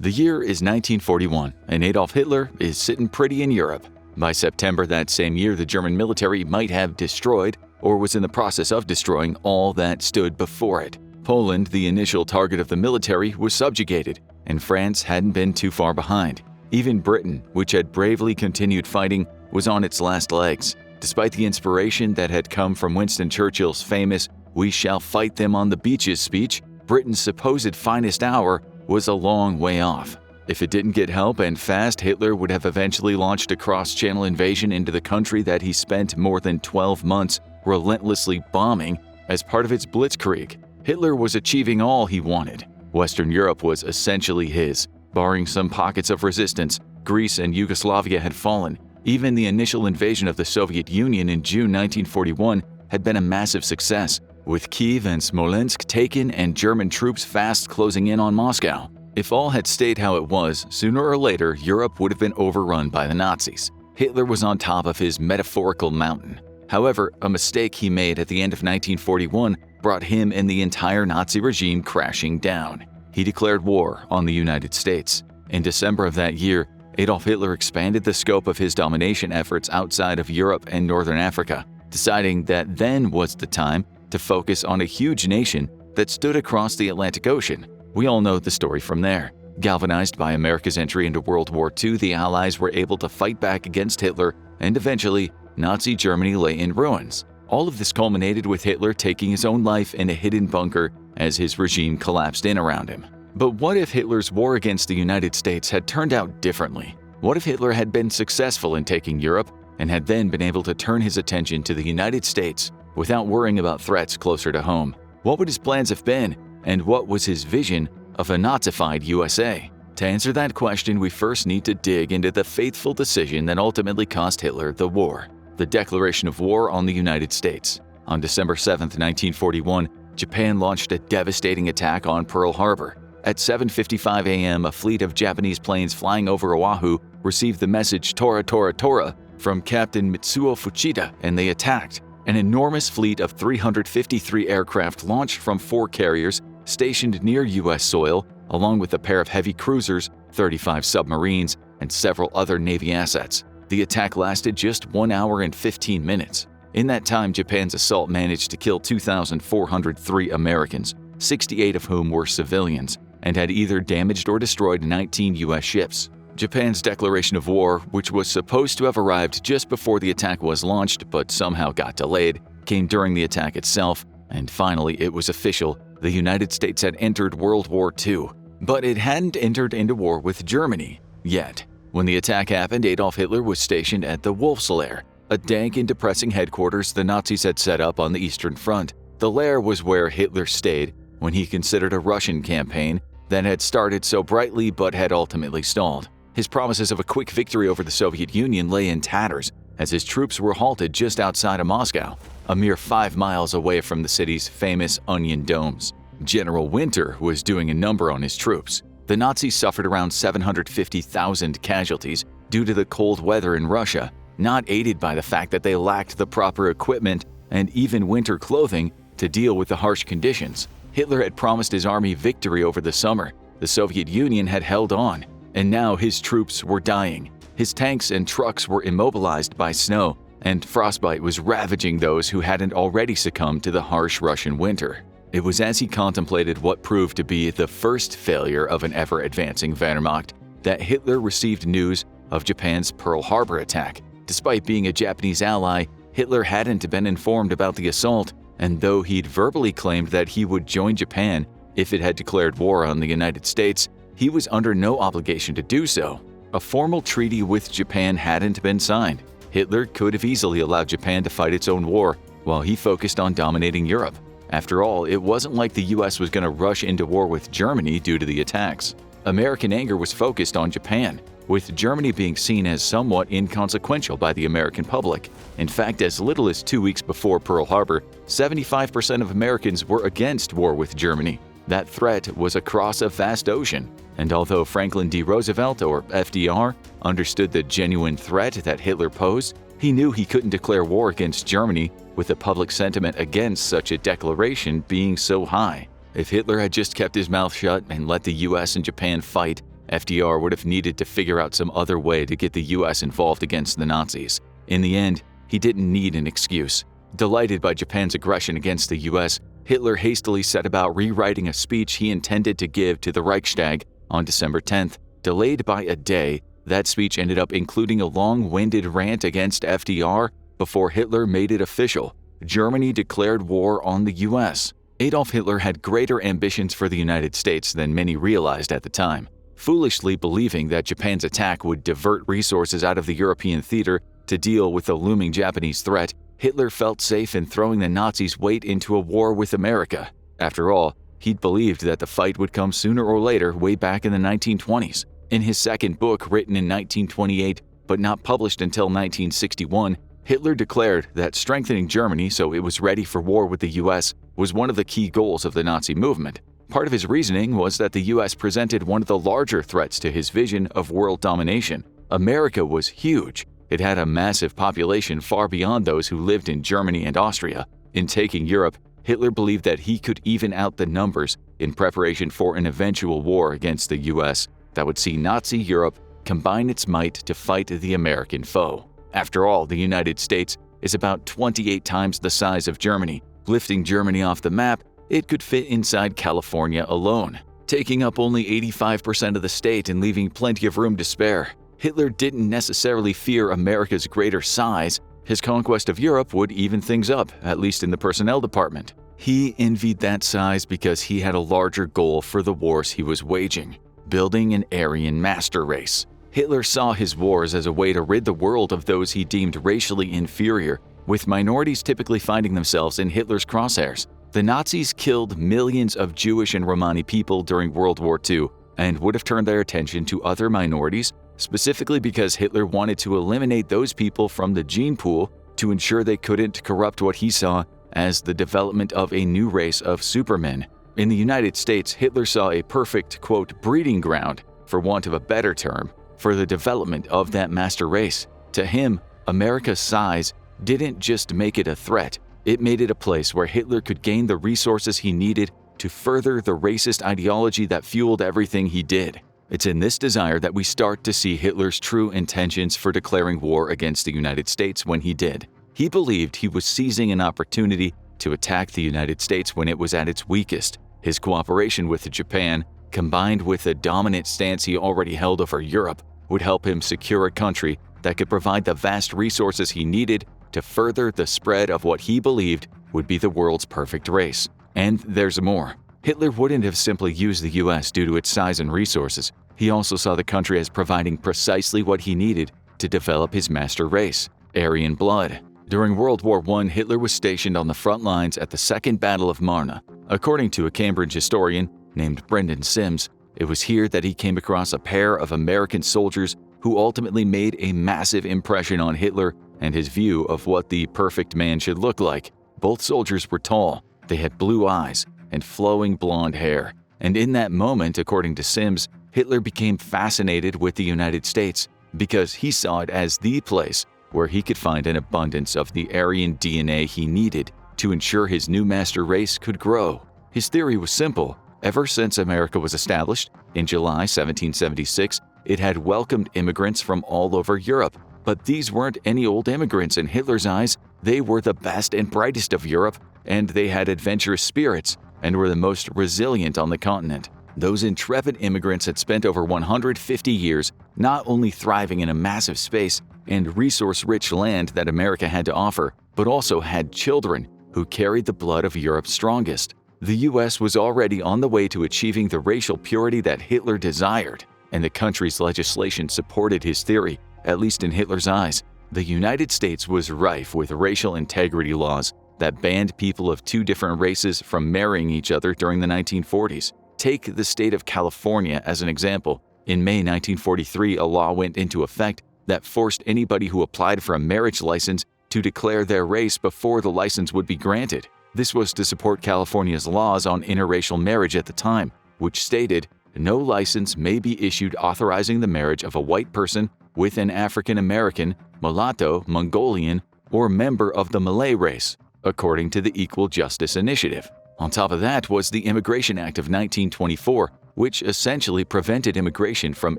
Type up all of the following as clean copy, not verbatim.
The year is 1941, and Adolf Hitler is sitting pretty in Europe. By September that same year, the German military might have destroyed, or was in the process of destroying, all that stood before it. Poland, the initial target of the military, was subjugated, and France hadn't been too far behind. Even Britain, which had bravely continued fighting, was on its last legs. Despite the inspiration that had come from Winston Churchill's famous "We shall fight them on the beaches" speech, Britain's supposed finest hour was a long way off. If it didn't get help and fast, Hitler would have eventually launched a cross-channel invasion into the country that he spent more than 12 months relentlessly bombing as part of its blitzkrieg. Hitler was achieving all he wanted. Western Europe was essentially his. Barring some pockets of resistance, Greece and Yugoslavia had fallen. Even the initial invasion of the Soviet Union in June 1941 had been a massive success, with Kiev and Smolensk taken and German troops fast closing in on Moscow. If all had stayed how it was, sooner or later Europe would have been overrun by the Nazis. Hitler was on top of his metaphorical mountain. However, a mistake he made at the end of 1941 brought him and the entire Nazi regime crashing down. He declared war on the United States. In December of that year, Adolf Hitler expanded the scope of his domination efforts outside of Europe and Northern Africa, deciding that then was the time to focus on a huge nation that stood across the Atlantic Ocean. We all know the story from there. Galvanized by America's entry into World War II, the Allies were able to fight back against Hitler, and eventually, Nazi Germany lay in ruins. All of this culminated with Hitler taking his own life in a hidden bunker as his regime collapsed in around him. But what if Hitler's war against the United States had turned out differently? What if Hitler had been successful in taking Europe and had then been able to turn his attention to the United States without worrying about threats closer to home? What would his plans have been, and what was his vision of a Nazified USA? To answer that question, we first need to dig into the fateful decision that ultimately cost Hitler the war: the declaration of war on the United States. On December 7, 1941, Japan launched a devastating attack on Pearl Harbor. At 7:55 a.m., a fleet of Japanese planes flying over Oahu received the message "Tora, Tora, Tora" from Captain Mitsuo Fuchida, and they attacked. An enormous fleet of 353 aircraft launched from 4 carriers stationed near U.S. soil, along with a pair of heavy cruisers, 35 submarines, and several other Navy assets. The attack lasted just 1 hour and 15 minutes. In that time, Japan's assault managed to kill 2,403 Americans, 68 of whom were civilians, and had either damaged or destroyed 19 U.S. ships. Japan's declaration of war, which was supposed to have arrived just before the attack was launched but somehow got delayed, came during the attack itself, and finally it was official: the United States had entered World War II. But it hadn't entered into war with Germany yet. When the attack happened, Adolf Hitler was stationed at the Wolfslair, a dank and depressing headquarters the Nazis had set up on the Eastern Front. The lair was where Hitler stayed when he considered a Russian campaign that had started so brightly but had ultimately stalled. His promises of a quick victory over the Soviet Union lay in tatters as his troops were halted just outside of Moscow, a mere 5 miles away from the city's famous onion domes. General Winter was doing a number on his troops. The Nazis suffered around 750,000 casualties due to the cold weather in Russia, not aided by the fact that they lacked the proper equipment and even winter clothing to deal with the harsh conditions. Hitler had promised his army victory over the summer. The Soviet Union had held on, and now his troops were dying. His tanks and trucks were immobilized by snow, and frostbite was ravaging those who hadn't already succumbed to the harsh Russian winter. It was as he contemplated what proved to be the first failure of an ever-advancing Wehrmacht that Hitler received news of Japan's Pearl Harbor attack. Despite being a Japanese ally, Hitler hadn't been informed about the assault, and though he'd verbally claimed that he would join Japan if it had declared war on the United States, he was under no obligation to do so. A formal treaty with Japan hadn't been signed. Hitler could have easily allowed Japan to fight its own war while he focused on dominating Europe. After all, it wasn't like the US was going to rush into war with Germany due to the attacks. American anger was focused on Japan, with Germany being seen as somewhat inconsequential by the American public. In fact, as little as 2 weeks before Pearl Harbor, 75% of Americans were against war with Germany. That threat was across a vast ocean, and although Franklin D. Roosevelt, or FDR, understood the genuine threat that Hitler posed, he knew he couldn't declare war against Germany with the public sentiment against such a declaration being so high. If Hitler had just kept his mouth shut and let the US and Japan fight FDR would have needed to figure out some other way to get the US involved against the Nazis. In the end, he didn't need an excuse. Delighted by Japan's aggression against the US, Hitler hastily set about rewriting a speech he intended to give to the Reichstag on December 10th. Delayed by a day, that speech ended up including a long-winded rant against FDR before Hitler made it official. Germany declared war on the US. Adolf Hitler had greater ambitions for the United States than many realized at the time. Foolishly believing that Japan's attack would divert resources out of the European theater to deal with the looming Japanese threat, Hitler felt safe in throwing the Nazis' weight into a war with America. After all, he'd believed that the fight would come sooner or later way back in the 1920s. In his second book, written in 1928 but not published until 1961, Hitler declared that strengthening Germany so it was ready for war with the US was one of the key goals of the Nazi movement. Part of his reasoning was that the US presented one of the larger threats to his vision of world domination. America was huge. It had a massive population far beyond those who lived in Germany and Austria. In taking Europe, Hitler believed that he could even out the numbers in preparation for an eventual war against the US that would see Nazi Europe combine its might to fight the American foe. After all, the United States is about 28 times the size of Germany. Lifting Germany off the map, it could fit inside California alone, taking up only 85% of the state and leaving plenty of room to spare. Hitler didn't necessarily fear America's greater size. His conquest of Europe would even things up, at least in the personnel department. He envied that size because he had a larger goal for the wars he was waging: building an Aryan master race. Hitler saw his wars as a way to rid the world of those he deemed racially inferior, with minorities typically finding themselves in Hitler's crosshairs. The Nazis killed millions of Jewish and Romani people during World War II and would have turned their attention to other minorities, specifically because Hitler wanted to eliminate those people from the gene pool to ensure they couldn't corrupt what he saw as the development of a new race of supermen. In the United States, Hitler saw a perfect, quote, breeding ground, for want of a better term, for the development of that master race. To him, America's size didn't just make it a threat, it made it a place where Hitler could gain the resources he needed to further the racist ideology that fueled everything he did. It's in this desire that we start to see Hitler's true intentions for declaring war against the United States when he did. He believed he was seizing an opportunity to attack the United States when it was at its weakest. His cooperation with Japan, combined with the dominant stance he already held over Europe, would help him secure a country that could provide the vast resources he needed to further the spread of what he believed would be the world's perfect race. And there's more. Hitler wouldn't have simply used the US due to its size and resources. He also saw the country as providing precisely what he needed to develop his master race: Aryan blood. During World War I, Hitler was stationed on the front lines at the Second Battle of Marne. According to a Cambridge historian named Brendan Sims, it was here that he came across a pair of American soldiers who ultimately made a massive impression on Hitler and his view of what the perfect man should look like. Both soldiers were tall, they had blue eyes and flowing blonde hair. And in that moment, according to Sims, Hitler became fascinated with the United States because he saw it as the place where he could find an abundance of the Aryan DNA he needed to ensure his new master race could grow. His theory was simple. Ever since America was established, in July 1776, it had welcomed immigrants from all over Europe. But these weren't any old immigrants in Hitler's eyes. They were the best and brightest of Europe, and they had adventurous spirits and were the most resilient on the continent. Those intrepid immigrants had spent over 150 years not only thriving in a massive space and resource-rich land that America had to offer, but also had children who carried the blood of Europe's strongest. The US was already on the way to achieving the racial purity that Hitler desired, and the country's legislation supported his theory, at least in Hitler's eyes. The United States was rife with racial integrity laws that banned people of two different races from marrying each other during the 1940s. Take the state of California as an example. In May 1943, a law went into effect that forced anybody who applied for a marriage license to declare their race before the license would be granted. This was to support California's laws on interracial marriage at the time, which stated, no license may be issued authorizing the marriage of a white person with an African American, mulatto, Mongolian, or member of the Malay race, according to the Equal Justice Initiative. On top of that was the Immigration Act of 1924, which essentially prevented immigration from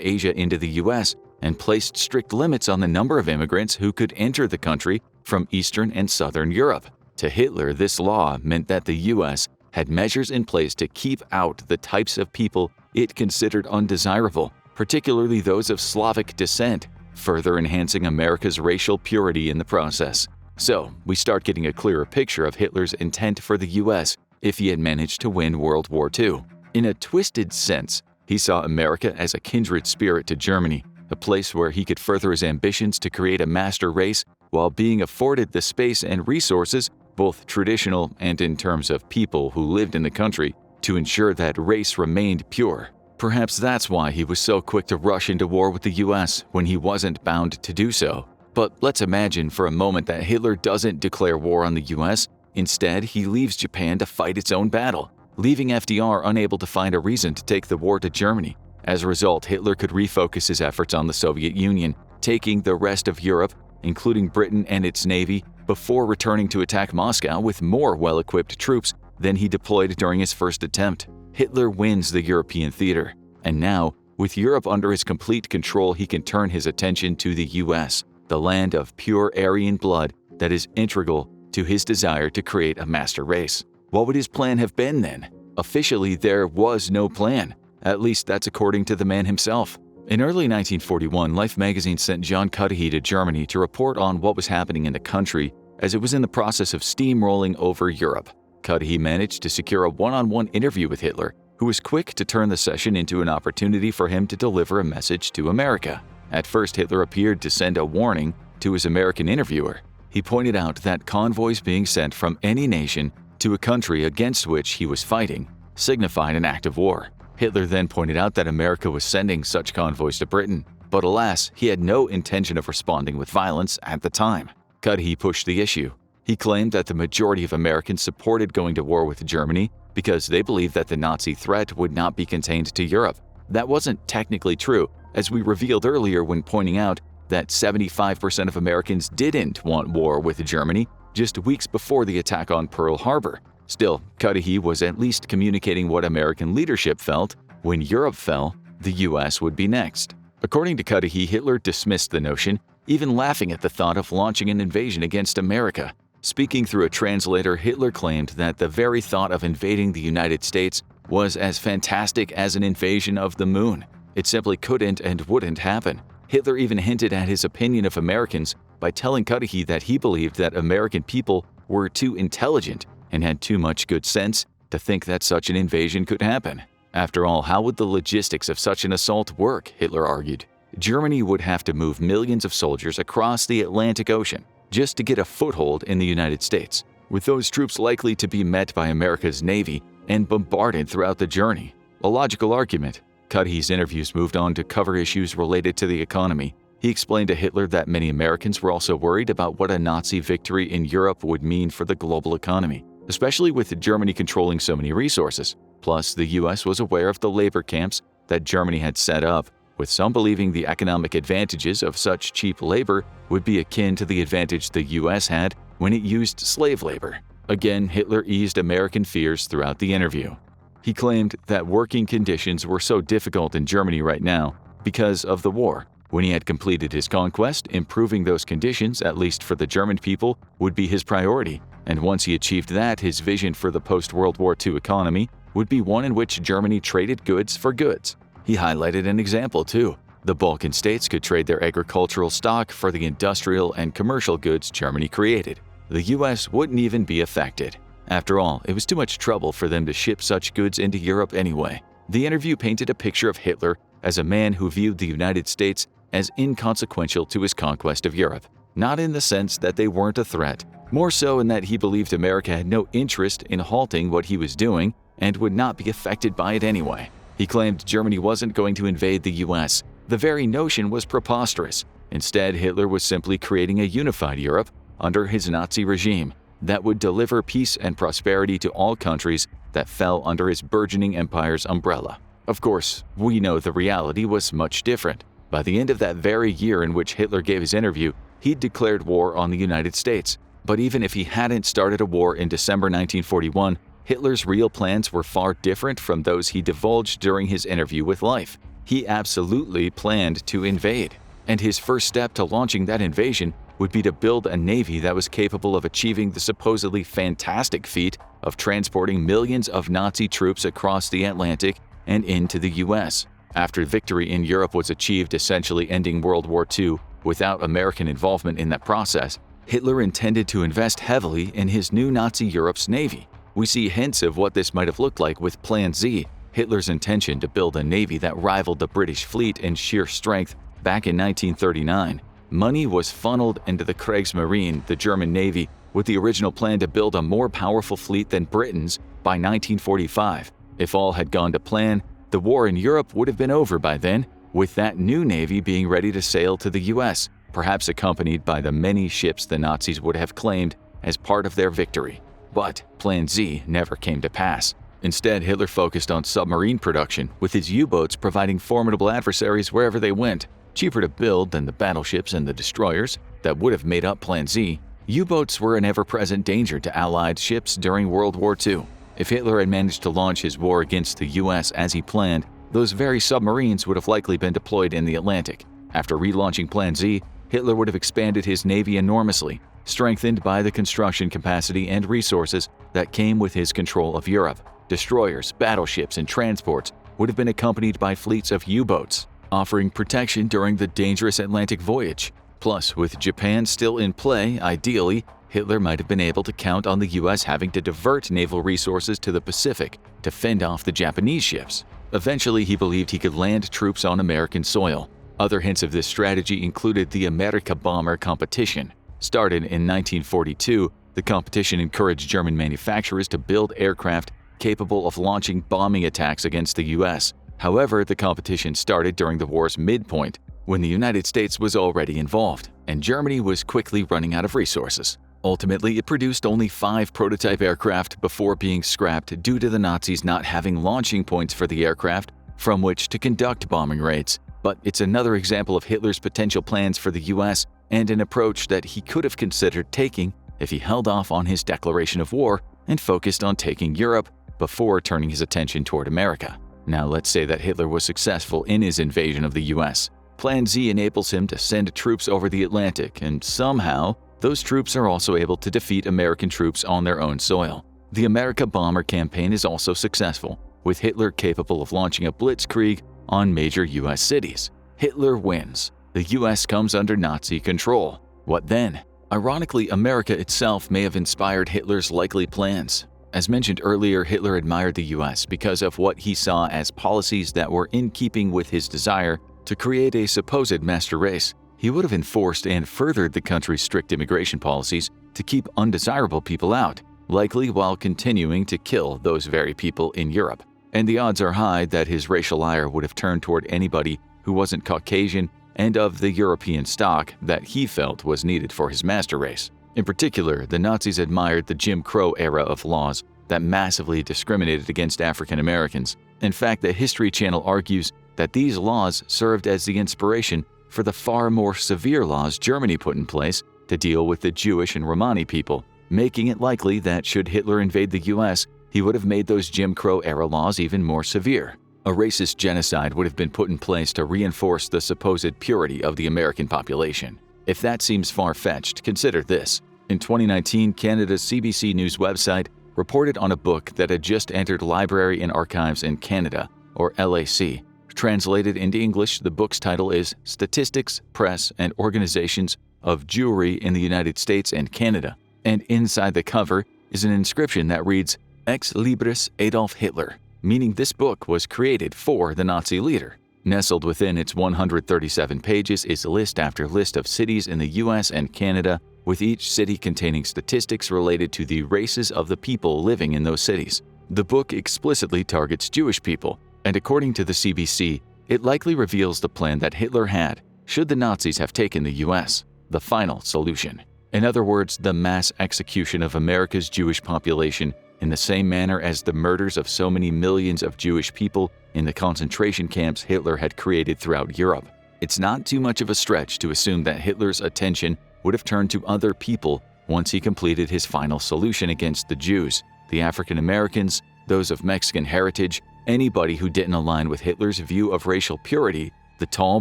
Asia into the US and placed strict limits on the number of immigrants who could enter the country from Eastern and Southern Europe. To Hitler, this law meant that the US had measures in place to keep out the types of people it considered undesirable, particularly those of Slavic descent, further enhancing America's racial purity in the process. So, we start getting a clearer picture of Hitler's intent for the US if he had managed to win World War II. In a twisted sense, he saw America as a kindred spirit to Germany, a place where he could further his ambitions to create a master race while being afforded the space and resources, both traditional and in terms of people who lived in the country, to ensure that race remained pure. Perhaps that's why he was so quick to rush into war with the US when he wasn't bound to do so. But let's imagine for a moment that Hitler doesn't declare war on the US. Instead, he leaves Japan to fight its own battle, leaving FDR unable to find a reason to take the war to Germany. As a result, Hitler could refocus his efforts on the Soviet Union, taking the rest of Europe, including Britain and its navy, before returning to attack Moscow with more well-equipped troops than he deployed during his first attempt. Hitler wins the European theater, and now, with Europe under his complete control, he can turn his attention to the US, the land of pure Aryan blood that is integral to his desire to create a master race. What would his plan have been then? Officially, there was no plan. At least that's according to the man himself. In early 1941, Life magazine sent John Cudahy to Germany to report on what was happening in the country as it was in the process of steamrolling over Europe. Cudahy managed to secure a one-on-one interview with Hitler, who was quick to turn the session into an opportunity for him to deliver a message to America. At first, Hitler appeared to send a warning to his American interviewer. He pointed out that convoys being sent from any nation to a country against which he was fighting signified an act of war. Hitler then pointed out that America was sending such convoys to Britain, but alas, he had no intention of responding with violence at the time. Cudahy pushed the issue. He claimed that the majority of Americans supported going to war with Germany because they believed that the Nazi threat would not be contained to Europe. That wasn't technically true, as we revealed earlier when pointing out that 75% of Americans didn't want war with Germany just weeks before the attack on Pearl Harbor. Still, Cudahy was at least communicating what American leadership felt. When Europe fell, the US would be next. According to Cudahy, Hitler dismissed the notion, even laughing at the thought of launching an invasion against America. Speaking through a translator, Hitler claimed that the very thought of invading the United States was as fantastic as an invasion of the moon. It simply couldn't and wouldn't happen. Hitler even hinted at his opinion of Americans by telling Cudahy that he believed that American people were too intelligent and had too much good sense to think that such an invasion could happen. After all, how would the logistics of such an assault work, Hitler argued. Germany would have to move millions of soldiers across the Atlantic Ocean just to get a foothold in the United States, with those troops likely to be met by America's Navy and bombarded throughout the journey. A logical argument. Cudahy's interviews moved on to cover issues related to the economy. He explained to Hitler that many Americans were also worried about what a Nazi victory in Europe would mean for the global economy, especially with Germany controlling so many resources. Plus, the US was aware of the labor camps that Germany had set up, with some believing the economic advantages of such cheap labor would be akin to the advantage the US had when it used slave labor. Again, Hitler eased American fears throughout the interview. He claimed that working conditions were so difficult in Germany right now because of the war. When he had completed his conquest, improving those conditions, at least for the German people, would be his priority. And once he achieved that, his vision for the post-World War II economy would be one in which Germany traded goods for goods. He highlighted an example too. The Balkan states could trade their agricultural stock for the industrial and commercial goods Germany created. The US wouldn't even be affected. After all, it was too much trouble for them to ship such goods into Europe anyway. The interview painted a picture of Hitler as a man who viewed the United States as inconsequential to his conquest of Europe, not in the sense that they weren't a threat, more so in that he believed America had no interest in halting what he was doing and would not be affected by it anyway. He claimed Germany wasn't going to invade the US. The very notion was preposterous. Instead, Hitler was simply creating a unified Europe under his Nazi regime that would deliver peace and prosperity to all countries that fell under his burgeoning empire's umbrella. Of course, we know the reality was much different. By the end of that very year in which Hitler gave his interview, he'd declared war on the United States. But even if he hadn't started a war in December 1941, Hitler's real plans were far different from those he divulged during his interview with Life. He absolutely planned to invade, and his first step to launching that invasion would be to build a navy that was capable of achieving the supposedly fantastic feat of transporting millions of Nazi troops across the Atlantic and into the US. After victory in Europe was achieved, essentially ending World War II without American involvement in that process, Hitler intended to invest heavily in his new Nazi Europe's navy. We see hints of what this might have looked like with Plan Z, Hitler's intention to build a navy that rivaled the British fleet in sheer strength back in 1939. Money was funneled into the Kriegsmarine, the German navy, with the original plan to build a more powerful fleet than Britain's by 1945. If all had gone to plan, the war in Europe would have been over by then, with that new navy being ready to sail to the US, perhaps accompanied by the many ships the Nazis would have claimed as part of their victory. But Plan Z never came to pass. Instead, Hitler focused on submarine production, with his U-boats providing formidable adversaries wherever they went. Cheaper to build than the battleships and the destroyers that would have made up Plan Z, U-boats were an ever-present danger to Allied ships during World War II. If Hitler had managed to launch his war against the US as he planned, those very submarines would have likely been deployed in the Atlantic. After relaunching Plan Z, Hitler would have expanded his navy enormously, strengthened by the construction capacity and resources that came with his control of Europe. Destroyers, battleships, and transports would have been accompanied by fleets of U-boats, offering protection during the dangerous Atlantic voyage. Plus, with Japan still in play, ideally, Hitler might have been able to count on the US having to divert naval resources to the Pacific to fend off the Japanese ships. Eventually, he believed he could land troops on American soil. Other hints of this strategy included the Amerika Bomber competition. Started in 1942, the competition encouraged German manufacturers to build aircraft capable of launching bombing attacks against the US. However, the competition started during the war's midpoint, when the United States was already involved, and Germany was quickly running out of resources. Ultimately, it produced only 5 prototype aircraft before being scrapped due to the Nazis not having launching points for the aircraft from which to conduct bombing raids. But it's another example of Hitler's potential plans for the US and an approach that he could have considered taking if he held off on his declaration of war and focused on taking Europe before turning his attention toward America. Now let's say that Hitler was successful in his invasion of the US. Plan Z enables him to send troops over the Atlantic, and somehow, those troops are also able to defeat American troops on their own soil. The Amerika Bomber campaign is also successful, with Hitler capable of launching a blitzkrieg on major US cities. Hitler wins. The US comes under Nazi control. What then? Ironically, America itself may have inspired Hitler's likely plans. As mentioned earlier, Hitler admired the US because of what he saw as policies that were in keeping with his desire to create a supposed master race. He would have enforced and furthered the country's strict immigration policies to keep undesirable people out, likely while continuing to kill those very people in Europe. And the odds are high that his racial ire would have turned toward anybody who wasn't Caucasian and of the European stock that he felt was needed for his master race. In particular, the Nazis admired the Jim Crow era of laws that massively discriminated against African Americans. In fact, the History Channel argues that these laws served as the inspiration for the far more severe laws Germany put in place to deal with the Jewish and Romani people, making it likely that should Hitler invade the US, he would have made those Jim Crow-era laws even more severe. A racist genocide would have been put in place to reinforce the supposed purity of the American population. If that seems far-fetched, consider this. In 2019, Canada's CBC News website reported on a book that had just entered Library and Archives in Canada, or LAC. Translated into English, the book's title is Statistics, Press, and Organizations of Jewry in the United States and Canada, and inside the cover is an inscription that reads, Ex Libris Adolf Hitler, meaning this book was created for the Nazi leader. Nestled within its 137 pages is list after list of cities in the US and Canada, with each city containing statistics related to the races of the people living in those cities. The book explicitly targets Jewish people, and according to the CBC, it likely reveals the plan that Hitler had should the Nazis have taken the US, the final solution. In other words, the mass execution of America's Jewish population in the same manner as the murders of so many millions of Jewish people in the concentration camps Hitler had created throughout Europe. It's not too much of a stretch to assume that Hitler's attention would have turned to other people once he completed his final solution against the Jews. the African Americans, those of Mexican heritage, anybody who didn't align with Hitler's view of racial purity, the tall,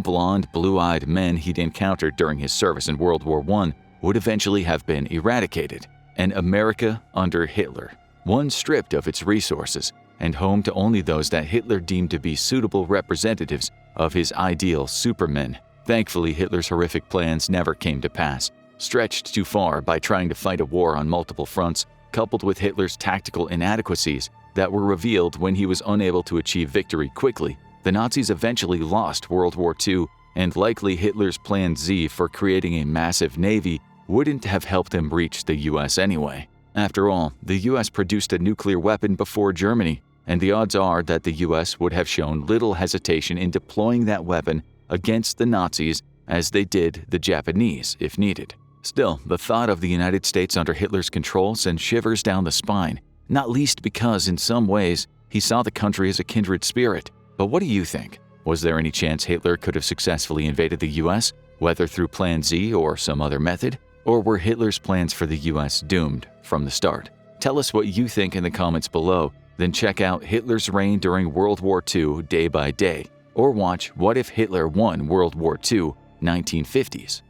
blonde, blue-eyed men he'd encountered during his service in World War I would eventually have been eradicated. And America under Hitler, one stripped of its resources and home to only those that Hitler deemed to be suitable representatives of his ideal supermen. Thankfully, Hitler's horrific plans never came to pass. Stretched too far by trying to fight a war on multiple fronts, coupled with Hitler's tactical inadequacies that were revealed when he was unable to achieve victory quickly, the Nazis eventually lost World War II, and likely Hitler's Plan Z for creating a massive navy wouldn't have helped him reach the US anyway. After all, the US produced a nuclear weapon before Germany, and the odds are that the US would have shown little hesitation in deploying that weapon against the Nazis as they did the Japanese if needed. Still, the thought of the United States under Hitler's control sent shivers down the spine, not least because in some ways he saw the country as a kindred spirit. But what do you think? Was there any chance Hitler could have successfully invaded the US, whether through Plan Z or some other method? Or were Hitler's plans for the US doomed from the start? Tell us what you think in the comments below, then check out Hitler's reign during World War II day by day, or watch What If Hitler Won World War II 1950s.